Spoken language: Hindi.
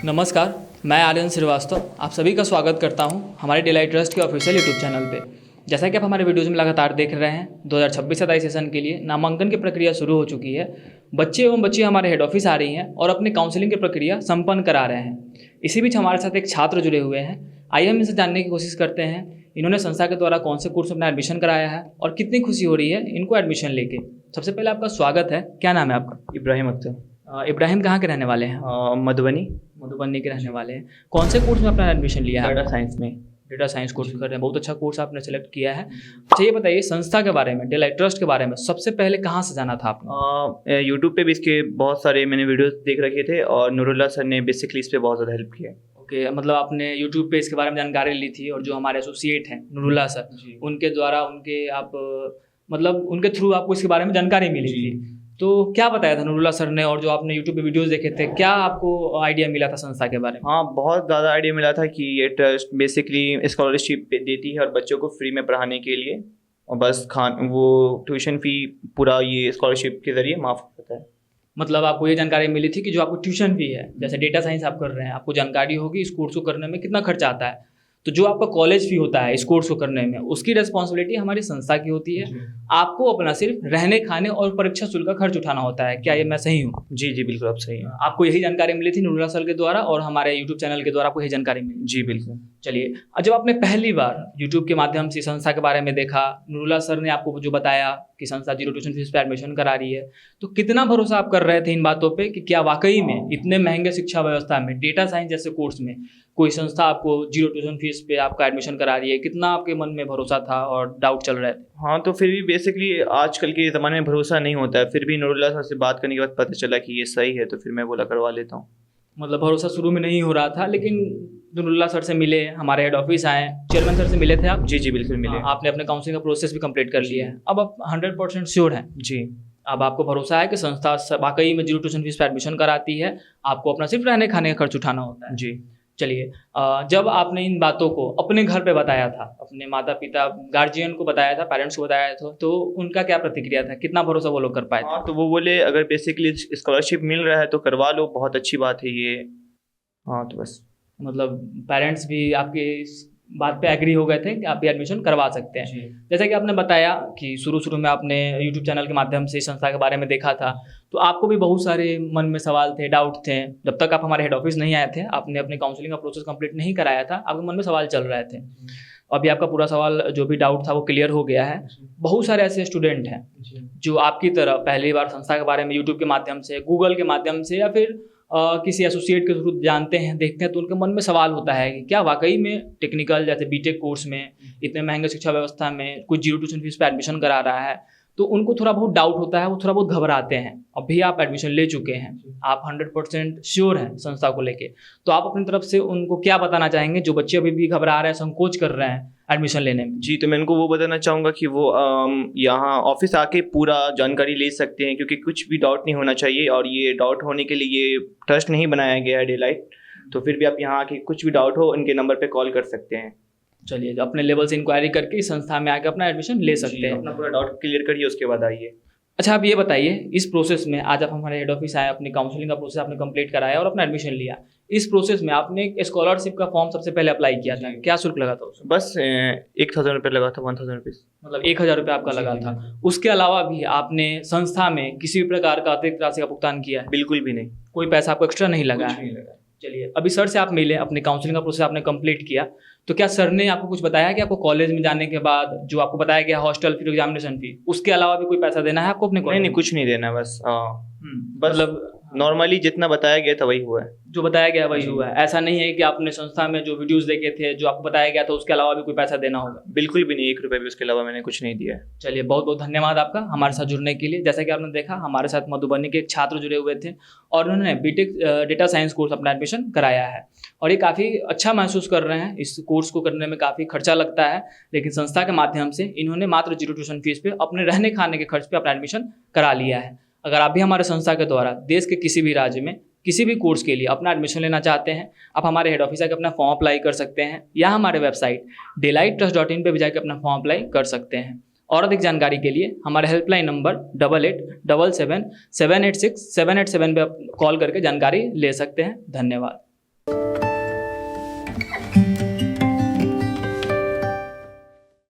नमस्कार, मैं आर्यन श्रीवास्तव आप सभी का स्वागत करता हूं हमारे डेलाइट ट्रस्ट के ऑफिशियल यूट्यूब चैनल पे। जैसा कि आप हमारे वीडियोज़ में लगातार देख रहे हैं, 2026-27 सेशन के लिए नामांकन की प्रक्रिया शुरू हो चुकी है। बच्चे एवं बच्चियां हमारे हेड ऑफिस आ रही हैं और अपने काउंसलिंग की प्रक्रिया संपन्न करा रहे हैं। इसी बीच हमारे साथ एक छात्र जुड़े हुए हैं। आइए हम इनसे जानने की कोशिश करते हैं इन्होंने संस्था के द्वारा कौन से कोर्स में अपना एडमिशन कराया है और कितनी खुशी हो रही है इनको एडमिशन लेके। सबसे पहले आपका स्वागत है, क्या नाम है आपका? इब्राहिम अख्तर। इब्राहिम कहाँ के रहने वाले हैं? मधुबनी के रहने वाले हैं। कौन से कोर्स में अपना एडमिशन लिया है? डाटा साइंस में। डेटा साइंस कोर्स कर रहे हैं, बहुत अच्छा कोर्स आपने सेलेक्ट किया है। अच्छा ये बताइए संस्था के बारे में, डेलाइट ट्रस्ट के बारे में सबसे पहले कहाँ से जाना था आपने? यूट्यूब पे भी इसके बहुत सारे मैंने वीडियोस देख रखे थे और नूरुल्लाह सर ने बेसिकली इस पे बहुत ज़्यादा हेल्प किया। ओके, मतलब आपने यूट्यूब पे इसके बारे में जानकारी ली थी और जो हमारे एसोसिएट हैं नूरुल्लाह सर, उनके द्वारा उनके थ्रू आपको इसके बारे में जानकारी मिली थी। तो क्या बताया था नूरुल्लाह सर ने और जो आपने यूट्यूब पे वीडियोस देखे थे, क्या आपको आइडिया मिला था संस्था के बारे में? हाँ, बहुत ज़्यादा आइडिया मिला था कि ये ट्रस्ट बेसिकली स्कॉलरशिप देती है और बच्चों को फ्री में पढ़ाने के लिए, और बस वो ट्यूशन फ़ी पूरा ये स्कॉलरशिप के ज़रिए माफ़ होता है। मतलब आपको ये जानकारी मिली थी कि जो आपको ट्यूशन फी है, जैसे डेटा साइंस आप कर रहे हैं, आपको जानकारी होगी इस कोर्स को करने में कितना खर्चा आता है, तो जो आपका कॉलेज फी होता है इस कोर्स को करने में उसकी रिस्पॉन्सिबिलिटी हमारी संस्था की होती है। आपको अपना सिर्फ रहने खाने और परीक्षा शुल्क का खर्च उठाना होता है। क्या ये मैं सही हूँ? जी बिल्कुल, आप सही हैं। आपको यही जानकारी मिली थी नूरुल्लाह सर के द्वारा और हमारे यूट्यूब चैनल के द्वारा आपको यही जानकारी मिली? जी बिल्कुल। चलिए, जब आपने पहली बार यूट्यूब के माध्यम से संस्था के बारे में देखा, नूरुल्लाह सर ने आपको जो बताया कि संस्था 0 ट्यूशन फीस पे एडमिशन करा रही है, तो कितना भरोसा आप कर रहे थे इन बातों पे कि क्या वाकई में इतने महंगे शिक्षा व्यवस्था में डेटा साइंस जैसे कोर्स में कोई संस्था आपको 0 ट्यूशन फीस पे आपका एडमिशन करा रही है? कितना आपके मन में भरोसा था और डाउट चल रहे थे? हाँ, तो फिर भी बेसिकली आजकल के ज़माने में भरोसा नहीं होता है, फिर भी नूरुल्लाह सर से बात करने के बाद पता चला कि ये सही है, तो फिर मैं बोला करवा लेता हूँ। मतलब भरोसा शुरू में नहीं हो रहा था, लेकिन नूरुल्लाह सर से मिले, हमारे हेड ऑफिस आए, चेयरमैन सर से मिले थे आप? जी बिल्कुल मिले। आपने अपने काउंसलिंग का प्रोसेस भी कंप्लीट कर लिया है, अब आप 100% श्योर हैं? जी। अब आपको भरोसा है कि संस्था वाकई में 0 ट्यूशन फीस पर एडमिशन कराती है, आपको अपना सिर्फ रहने खाने का खर्च उठाना होता है? जी। चलिए, जब आपने इन बातों को अपने घर पे बताया था, अपने माता पिता गार्जियन को बताया था, पेरेंट्स को बताया था, तो उनका क्या प्रतिक्रिया था? कितना भरोसा वो लोग कर पाए थे? हाँ, तो वो बोले अगर बेसिकली स्कॉलरशिप मिल रहा है तो करवा लो, बहुत अच्छी बात है ये। हाँ, तो बस मतलब पेरेंट्स भी आपकी इस बात पे एग्री हो गए थे कि आप भी एडमिशन करवा सकते हैं। जैसा कि आपने बताया कि शुरू में आपने यूट्यूब चैनल के माध्यम से संस्था के बारे में देखा था, तो आपको भी बहुत सारे मन में सवाल थे, डाउट थे। जब तक आप हमारे हेड ऑफिस नहीं आए थे, आपने अपने काउंसलिंग का प्रोसेस कंप्लीट नहीं कराया था, आपके मन में सवाल चल रहे थे। अभी आपका पूरा सवाल जो भी डाउट था वो क्लियर हो गया है। बहुत सारे ऐसे स्टूडेंट हैं जो आपकी तरह पहली बार संस्था के बारे में यूट्यूब के माध्यम से, गूगल के माध्यम से या फिर किसी एसोसिएट के थ्रू जानते हैं, देखते हैं, तो उनके मन में सवाल होता है कि क्या वाकई में टेक्निकल जैसे बीटेक कोर्स में इतने महंगे शिक्षा व्यवस्था में कोई 0 ट्यूशन फीस पे एडमिशन करा रहा है? तो उनको थोड़ा बहुत डाउट होता है, वो थोड़ा बहुत घबराते हैं। अभी आप एडमिशन ले चुके हैं, आप 100% श्योर हैं संस्था को लेके, तो आप अपनी तरफ से उनको क्या बताना चाहेंगे जो बच्चे अभी भी घबरा रहे हैं, संकोच कर रहे हैं एडमिशन लेने में? जी, तो मैं उनको वो बताना चाहूँगा कि वो यहाँ ऑफिस आके पूरा जानकारी ले सकते हैं, क्योंकि कुछ भी डाउट नहीं होना चाहिए, और ये डाउट होने के लिए ये ट्रस्ट नहीं बनाया गया है डेलाइट। तो फिर भी आप यहाँ आके कुछ भी डाउट हो उनके नंबर पे कॉल कर सकते हैं। चलिए, अपने लेवल से इंक्वायरी करके इस संस्था में आके अपना एडमिशन ले सकते हैं। अपना पूरा डाउट क्लियर करिए, उसके बाद आइए। अच्छा, आप ये बताइए, इस प्रोसेस में आज आप हमारे हेड ऑफिस आए, अपनी काउंसलिंग का प्रोसेस आपने कंप्लीट कराया और अपना एडमिशन लिया, इस प्रोसेस में आपने एक स्कॉलरशिप का फॉर्म सबसे पहले अप्लाई किया था, क्या शुल्क लगा था उसमें? बस 1000 रुपये लगा था, 1000 रुपीज़। मतलब 1000 रुपये आपका लगा था। उसके अलावा भी आपने संस्था में किसी भी प्रकार का अतिरिक्त राशि का भुगतान किया है? बिल्कुल भी नहीं, कोई पैसा आपको एक्स्ट्रा नहीं लगा है? चलिए, अभी सर से आप मिले, अपने काउंसलिंग का प्रोसेस आपने कंप्लीट किया, तो क्या सर ने आपको कुछ बताया कि आपको कॉलेज में जाने के बाद जो आपको बताया गया हॉस्टल फी, एग्जामिनेशन फी, उसके अलावा भी कोई पैसा देना है आपको अपने कॉलेज? नहीं, कुछ नहीं देना, बस मतलब नॉर्मली जितना बताया गया था वही हुआ है। जो बताया गया वही हुआ है, ऐसा नहीं है कि आपने संस्था में जो वीडियोस देखे थे, जो आपको बताया गया था, उसके अलावा भी कोई पैसा देना होगा? बिल्कुल भी नहीं, 1 रुपये भी उसके अलावा मैंने कुछ नहीं दिया है। चलिए, बहुत बहुत धन्यवाद आपका हमारे साथ जुड़ने के लिए। जैसा कि आपने देखा, हमारे साथ मधुबनी के एक छात्र जुड़े हुए थे और उन्होंने बीटेक डेटा साइंस कोर्स अपना एडमिशन कराया है और ये काफ़ी अच्छा महसूस कर रहे हैं। इस कोर्स को करने में काफ़ी खर्चा लगता है, लेकिन संस्था के माध्यम से इन्होंने मात्र 0 ट्यूशन फीस पे अपने रहने खाने के खर्च पे अपना एडमिशन करा लिया है। अगर आप भी हमारे संस्था के द्वारा देश के किसी भी राज्य में किसी भी कोर्स के लिए अपना एडमिशन लेना चाहते हैं, आप हमारे हेड ऑफिस आकर अपना फॉर्म अप्लाई कर सकते हैं या हमारे वेबसाइट delightttrust.in पे भी जाकर अपना फॉर्म अप्लाई कर सकते हैं। और अधिक जानकारी के लिए हमारे हेल्पलाइन नंबर 8877778787 पे आप कॉल करके जानकारी ले सकते हैं। धन्यवाद। है।